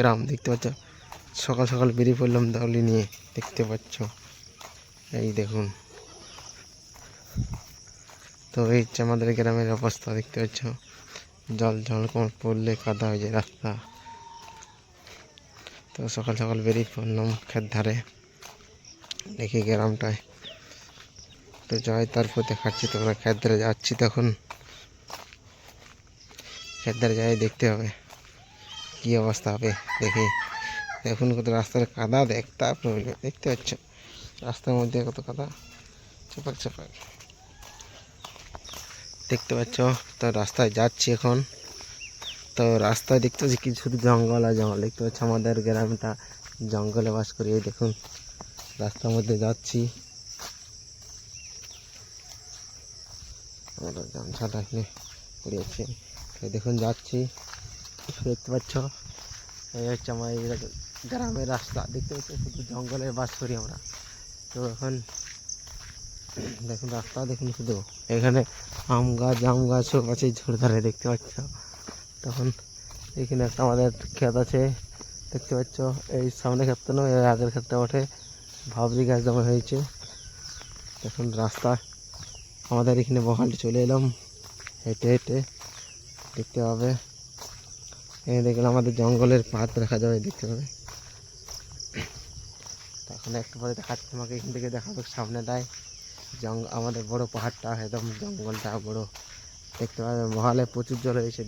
গ্রাম দেখতে পাচ্ছ, সকাল সকাল বেরিয়ে পড়লাম দাউলি নিয়ে। দেখতে পাচ্ছ, এই দেখুন। তো এই হচ্ছে আমাদের গ্রামের অবস্থা। দেখতে পাচ্ছ, জল ঝলকম পড়লে কাদা হয়ে যায় রাস্তা। তো সকাল সকাল বেরিয়ে পড়লাম ক্ষেত ধারে, দেখি গ্রামটায়। তো যাই, তারপর দেখাচ্ছি তোমরা। ক্ষেত ধারে যাচ্ছি, তখন ক্ষেত ধারে যাই, দেখতে হবে কি অবস্থা হবে। দেখি দেখুন কত রাস্তার কাদা, তারপরে দেখতে পাচ্ছ রাস্তার মধ্যে কত কাদা, চাপাক চাপাক দেখতে পাচ্ছ। তো রাস্তায় যাচ্ছি এখন। তো রাস্তায় দেখতে পাচ্ছি কি শুধু জঙ্গল আর জঙ্গল। দেখতে পাচ্ছ আমাদের গ্রামটা জঙ্গলে বাস করি। এই দেখুন রাস্তার মধ্যে যাচ্ছি, আমরা গামছাটা এখানে পড়েছি। দেখুন যাচ্ছি, দেখতে পাচ্ছ এই হচ্ছে আমার এই গ্রামের রাস্তা। দেখতে পাচ্ছ শুধু জঙ্গলে বাস করি আমরা। তো এখন দেখুন রাস্তা, দেখুন শুধু এখানে আম গাছ জাম গাছ সব আছে ঝোড় ধারে। দেখতে পাচ্ছ, তখন এখানে একটা আমাদের ক্ষেত আছে। দেখতে পাচ্ছ এই সামনে ক্ষেতটা নয়, এর আগের ক্ষেতটা ওঠে ভাবরি গাছ জমা হয়েছে। দেখুন রাস্তা আমাদের এখানে বহালটি চলে এলাম হেঁটে হেঁটে। দেখতে হবে, এখানে দেখলাম আমাদের জঙ্গলের পাত দেখা যাবে, দেখতে পাবে। তখন একটু পরে দেখাচ্ছি তোমাকে, এখান থেকে দেখাবো সামনেটায় আমাদের বড় পাহাড়টা, একদম জঙ্গলটা বড়। দেখতে পাবে মহালে প্রচুর জল হয়েছে।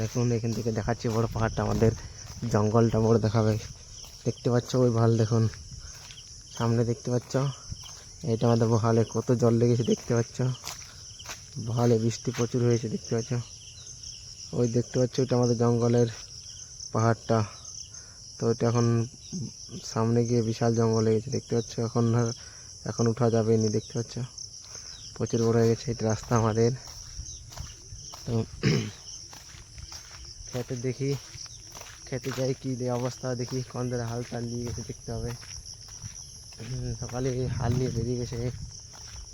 দেখুন এখান থেকে দেখাচ্ছি বড় পাহাড়টা, আমাদের জঙ্গলটা বড় দেখাবে। দেখতে পাচ্ছ ওই ভাল, দেখুন সামনে দেখতে পাচ্ছ, এটা আমাদের বহালে কত জল লেগেছে। দেখতে পাচ্ছ বহালে বৃষ্টি প্রচুর হয়েছে। দেখতে পাচ্ছ ওই দেখতে পাচ্ছ, ওইটা আমাদের জঙ্গলের পাহাড়টা। তো ওইটা এখন সামনে গিয়ে বিশাল জঙ্গল হয়ে গেছে। দেখতে পাচ্ছ এখন উঠা যাবে নি। দেখতে পাচ্ছ প্রচুর বড় হয়ে গেছে এটা রাস্তা আমাদের। তো খেতে দেখি, খেতে যাই কি অবস্থা, দেখি কোন ধরে হাল টাল নিয়ে গেছে। দেখতে হবে, সকালে হাল নিয়ে বেরিয়ে গেছে।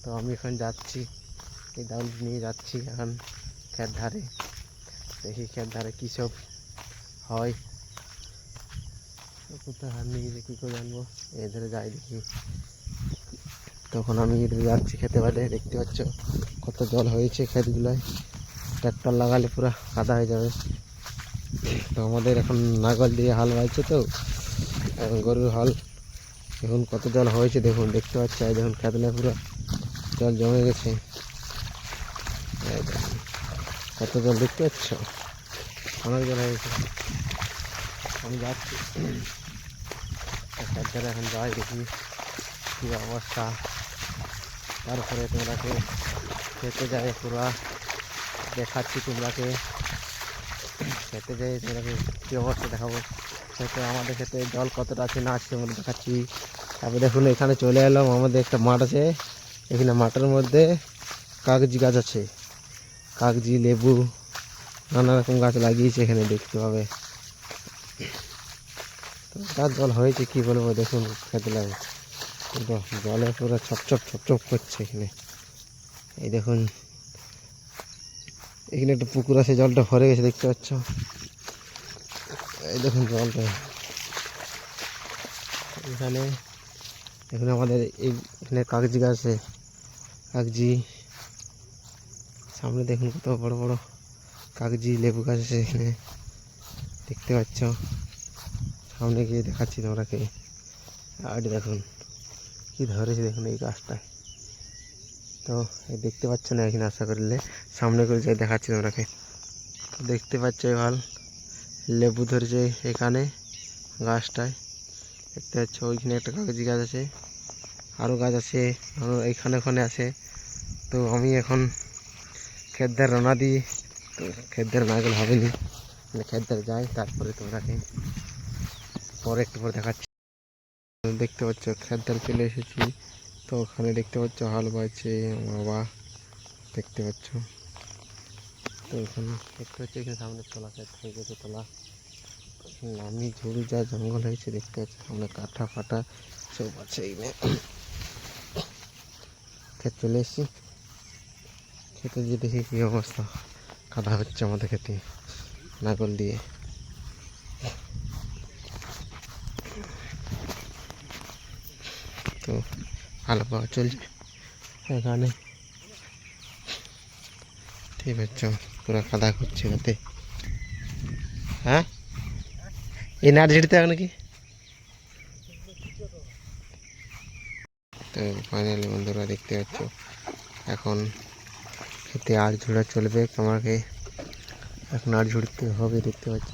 তো আমি এখন যাচ্ছি, এই দাউল নিয়ে যাচ্ছি এখন ক্ষেত ধারে। দেখি ক্ষেত ধারে কী সব হয়, কোথায় হাল নিয়ে গেছে কী করে জানবো। এধারে যাই দেখি। তখন আমি এধারে যাচ্ছি খেতে বাদে। দেখতে পাচ্ছ কত জল হয়েছে ক্ষেতগুলোয়, ট্র্যাক্টর লাগালে পুরো কাদা হয়ে যাবে। তো আমাদের এখন নাঙ্গল দিয়ে হাল বাইছে, তো গরুর হাল। এখন কত জল হয়েছে দেখুন, দেখতে পাচ্ছি। এই দেখুন খেতলে পুরো জল জমে গেছে, কত জল দেখতে পাচ্ছ, অনেক জল হয়ে গেছে। আমি যাচ্ছি খেত ধারে, এখন যাই দেখি কী অবস্থা। তারপরে তোমরাকে খেতে যাই পুরা দেখাচ্ছি, তোমরাকে খেতে যাই তোমরাকে কী অবস্থা দেখাবো। খেতে আমাদের খেতে জল কতটা আছে না আছে আমরা দেখাচ্ছি। তারপরে দেখুন এখানে চলে এলাম, আমাদের একটা মাঠ আছে। এখানে মাঠের মধ্যে কাগজি গাছ আছে, কাগজি লেবু নানা রকম গাছ লাগিয়েছে এখানে, দেখতে পাবে। তো গাছ জল হয়েছে কি বলবো, দেখুন খেতে লাগে জলে পুরো ছপছপ ছপছপ করছে এখানে। এই দেখুন এখানে একটা পুকুর আছে, জলটা ভরে গেছে। দেখতে পাচ্ছ এই দেখুন জলটা এখানে। এখানে আমাদের এখানে কাগজি গাছ আছে, কাগজি। সামনে দেখুন কত বড় বড় কাগজি লেবু গাছ আছে এখানে, দেখতে পাচ্ছ। সামনে গিয়ে দেখাচ্ছি তোমরাকে। আর দেখুন কি ধরেছে, দেখুন এই গাছটায়। তো দেখতে পাচ্ছ না এখানে, আশা করলে সামনে করে যাই দেখাচ্ছি তোমরাকে। দেখতে পাচ্ছ ভাল লেবু ধরেছে এখানে গাছটায়। দেখতে পাচ্ছ ওইখানে একটা কাগজি গাছ আছে, আরও গাছ আছে এইখানে ওখানে আছে। তো আমি এখন ক্ষেতদার রওনা দিই। তো ক্ষেতদার না গেলে হবে না, ক্ষেতদার যাই, তারপরে তোমরাকে পরে একটু পরে দেখাচ্ছি। দেখতে পাচ্ছ ক্ষেতদার চলে এসেছি। তো ওখানে দেখতে পাচ্ছ হাল বাইছে বাবা, দেখতে পাচ্ছ। তো এখানে দেখতে পাচ্ছি এখানে সামনে তোলা ক্ষেত হয়ে গেছে তোলা, নামি ঝুড়ি যা জঙ্গল হয়েছে। দেখতে পাচ্ছি সামনে কাঠা ফাটা সব আছে। ক্ষেত চলে এসেছি, খেতে গিয়ে দেখি কী অবস্থা, কাদা হচ্ছে আমাদের খেতে নাঙ্গল দিয়ে। তো ভালো পাওয়া চলছে এখানে, ঠিক আছে, পুরো কাদা করছে ওতে। হ্যাঁ, এই নাট ঝেড়িতে হবে নাকি? তো ফাইনালি বন্ধুরা দেখতে পাচ্ছ এখন খেতে আর ঝোড়া চলবে, আমাকে এখন আর ঝুড়তে হবে, দেখতে পাচ্ছ।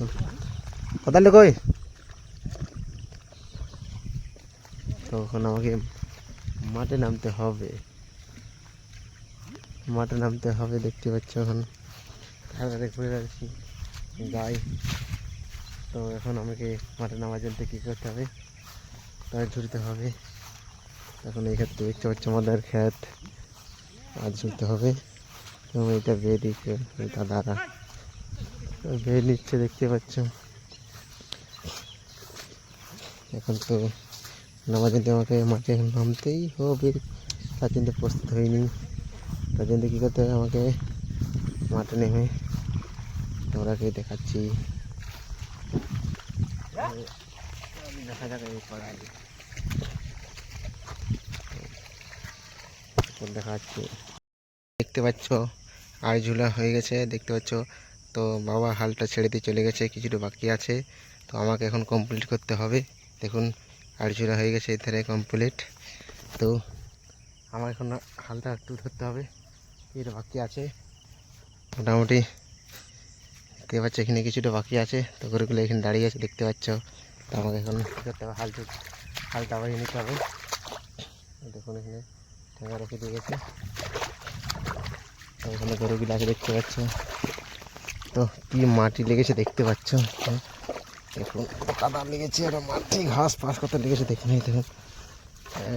কোথায় কই? তো এখন আমাকে মাঠে নামতে হবে, মাঠে নামতে হবে, দেখতে পাচ্ছ। এখন খেলাটা ঘুরে যাচ্ছি গাই। তো এখন আমাকে মাঠে নামার জন্য কী করতে হবে, তার ঝুড়তে হবে। এখন এই ক্ষেত্রে দেখতে পাচ্ছ আমাদের ক্ষেত আজ ঝুড়তে হবে। এবং এটা বেয়ে দিচ্ছে দাদারা, বেয়ে নিচ্ছে, দেখতে পাচ্ছ। এখন তো নামার জন্য আমাকে মাঠে এখন নামতেই হবে, তার জন্য প্রস্তুত হয়নি। তার জন্য কী করতে হবে, আমাকে মাঠে নেমে তোমরাকে দেখাচ্ছি। দেখা যাক এই পড়াই দেখাচ্ছি। দেখতে পাচ্ছ আর ঝুলা হয়ে গেছে, দেখতে পাচ্ছ। তো বাবা হালটা ছেড়ে দিয়ে চলে গেছে, কিছুটা বাকি আছে। তো আমাকে এখন কমপ্লিট করতে হবে। দেখুন আর ঝুলা হয়ে গেছে, এর ধারে কমপ্লিট। তো আমার এখন হালটা একটু ধরতে হবে, এটা বাকি আছে মোটামুটি। দেখতে পাচ্ছ এখানে কিছুটা বাকি আছে, তো গরুগুলো এখানে দাঁড়িয়ে আছে, দেখতে পাচ্ছ। তো আমাকে এখন কী করতে হবে, হালটা বাড়িয়ে নিতে হবে। দেখুন এখানে ঠেঙা রেখে দিয়ে গেছে, তো এখানে গরুগুলো আছে, দেখতে পাচ্ছ। তো কি মাটি লেগেছে দেখতে পাচ্ছ, দেখুন কাদা লেগেছে আর মাটি ঘাস ফাঁস কত লেগেছে, দেখুন এই দেখুন,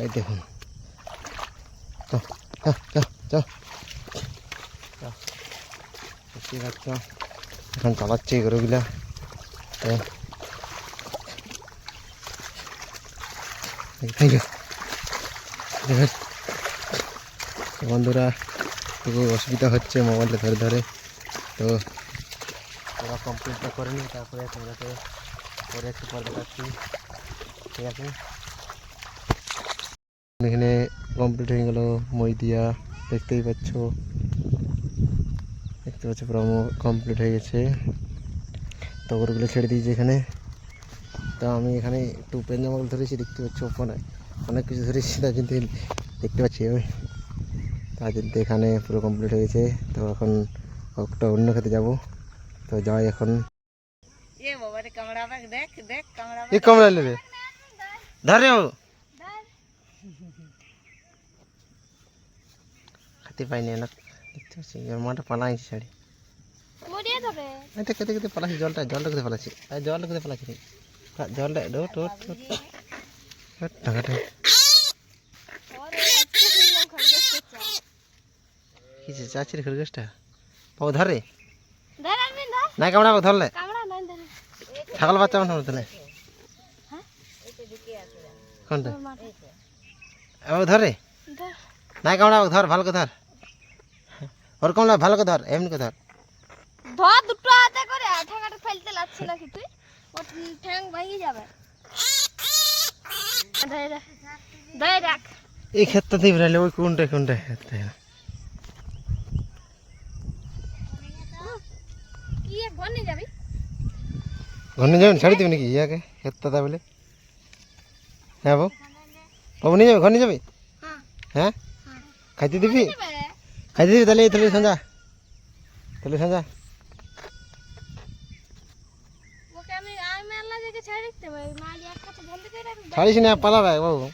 এই দেখুন। দেখতে পাচ্ছ এখন চালাচ্ছে এই গরুগুলা। বন্ধুরা খুব অসুবিধা হচ্ছে মোবাইলটা ধরে ধরে। তো ওরা কমপ্লিটটা করে নি, তারপরে তোমরাকে পরে একটু পর দেখাচ্ছি, ঠিক আছে। এখানে কমপ্লিট হয়ে গেল মই দিয়া, দেখতেই পাচ্ছ, দেখতে পাচ্ছ পুরো কমপ্লিট হয়ে গেছে। তো গরুগুলো ছেড়ে দিয়েছি এখানে। তো আমি এখানে একটু পেঞ্জামাল ধরেছি, দেখতে পাচ্ছ, ওখানে অনেক কিছু ধরেছি, তার জন্য দেখতে পাচ্ছি ওই, তার জন্য এখানে পুরো কমপ্লিট হয়ে গেছে। তো এখন একটা অন্য খেতে যাবো, তো যাই এখন। কামড়া নেবে ধরে খেতে পাইনি না, দেখতে পাচ্ছি মাটা পালাইছি শাড়ি, খেতে খেতে পালাচ্ছি, জলটা খেতে পালাচ্ছি, জলটা খেতে পালাচ্ছি, জলটা টাকাটা কিছু চাচ্ছি রে খরগোশটা পাবো ধরে না, কামড়াবো ধরলে ছাগল বাচ্চা মানুষ ধরলে কোনটা ধরে না, কামড়াবো ধর, ভালো করে ধর, ওরকম না, ভালো করে ধর, এমনি করে ধর, ধর দুটো হাতে করে ঠ্যাংটা ফেলতে লাগছে নাকি তুই, ওর ঠ্যাং ভেঙে যাবে। ধরে রাখ, এই ক্ষেতটা দিয়ে বেরালে ওই কোনটা ক্ষেতটা কি ঘনে যাবি, ঘনে যাবেন ছাড়ি দেবে নাকি ইয়াকে ক্ষেতটা তা বলে? হ্যাঁ বাবু নিয়ে যাবে, ঘনে যাবে? হ্যাঁ খাইতে দিবি, খাইতে দিবি তাহলে তাহলে সঞ্জা, তাহলে সঞ্জা ওকে আমি মেলা থেকে ছেড়ে দিতে পারি, মাঝ এক কাছে বন্ধ করে রাখবি, ছাড়িস না, পালাবে বাবু,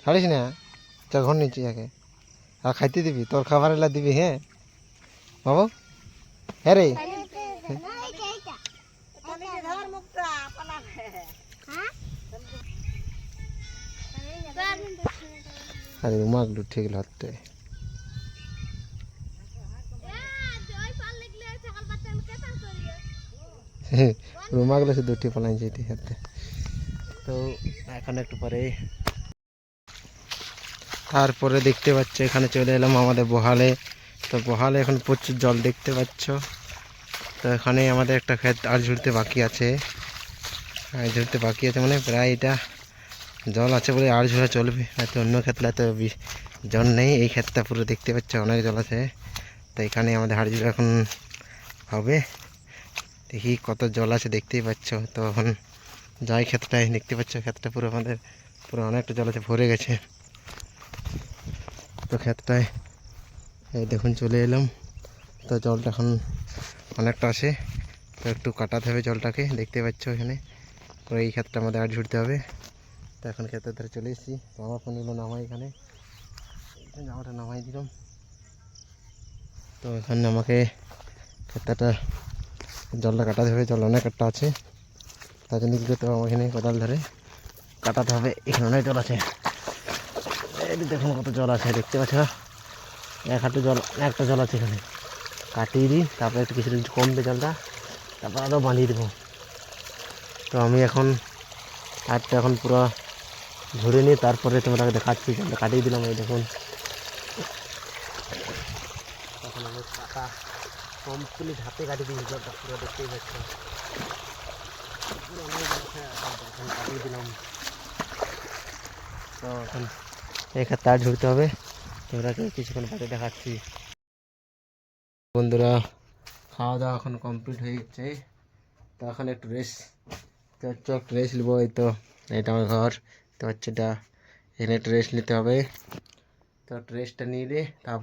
ছাড়িস না, চ ঘর নিচ্ছি ইয়াকে, আর খাইতে দিবি, তোর খাবার এলা দিবি, হ্যাঁ বাবু, হ্যাঁ রে। আরে মাগলু ঠিক লাগতে রুমাগুলো শুধু উঠে পালাই যেতে হাতে। তো এখন একটু পরে তারপরে দেখতে পাচ্ছ এখানে চলে এলাম আমাদের বহালে। তো বহালে এখন প্রচুর জল দেখতে পাচ্ছ, তো এখানে আমাদের একটা ক্ষেত আর ঝুড়তে বাকি আছে, আর ঝুড়তে বাকি আছে মানে প্রায় এটা জল আছে বলে আর ঝুড়া চলবে, হয়তো অন্য ক্ষেত্রে এত জল নেই। এই ক্ষেতটা পুরো দেখতে পাচ্ছ অনেক জল আছে। তো এখানে আমাদের হাড় ঝুড়া এখন হবে, দেখি কত জল আছে দেখতেই পাচ্ছ। তো এখন যাই ক্ষেতটায়, দেখতে পাচ্ছ ক্ষেতটা পুরো আমাদের পুরো অনেকটা জল আছে, ভরে গেছে। তো ক্ষেতটায় এই দেখুন চলে এলাম। তো জলটা এখন অনেকটা আছে, তো একটু কাটাতে হবে জলটাকে, দেখতে পাচ্ছ এখানে পুরো এই ক্ষেতটা আমাদের আর ঝুড়তে হবে। তো এখন ক্ষেতের ধারে চলে এসেছি। তো আমার ফোনগুলো নামাই, এখানে জামাটা নামাই দিলাম। তো এখানে আমাকে ক্ষেতটা জলটা কাটাতে হবে, জল অনেক একটা আছে, তার জন্য কী করতে হবে, আমার এখানে কোদাল ধরে কাটাতে হবে। এখানে অনেক জল আছে, এই দেখুন কত জল আছে দেখতে পাচ্ছ, এক হাঁটু জল, একটা জল আছে এখানে। কাটিয়ে দিই, তারপরে একটু কিছু কমবে জলটা, তারপর আরও বাঁধিয়ে দেবো। তো আমি এখন হাতটা এখন পুরো ঝরে নিয়ে তারপরে তোমাকে দেখাচ্ছি। জলটা কাটিয়ে দিলাম, এই দেখুন তখন আমি কাটা কমপ্লিট হাতে কাটিয়ে দিয়েছি জলটা পুরো, দেখতেই পাচ্ছ পুরো অনেক জল আছে, এখন কাটিয়ে দিলাম। তো এখন এখানে তার ঝুড়তে হবে, তোমরাকে কিছুক্ষণ পরে দেখাচ্ছি। বন্ধুরা খাওয়া দাওয়া এখন কমপ্লিট হয়ে গেছে, তো এখন একটু রেস্ট, তো একটু রেস্ট নেবো। এই তো এটা আমার ঘর, তো হচ্ছে এটা, এখানে একটু রেস্ট নিতে হবে। তো রেস্টটা নিয়ে তারপর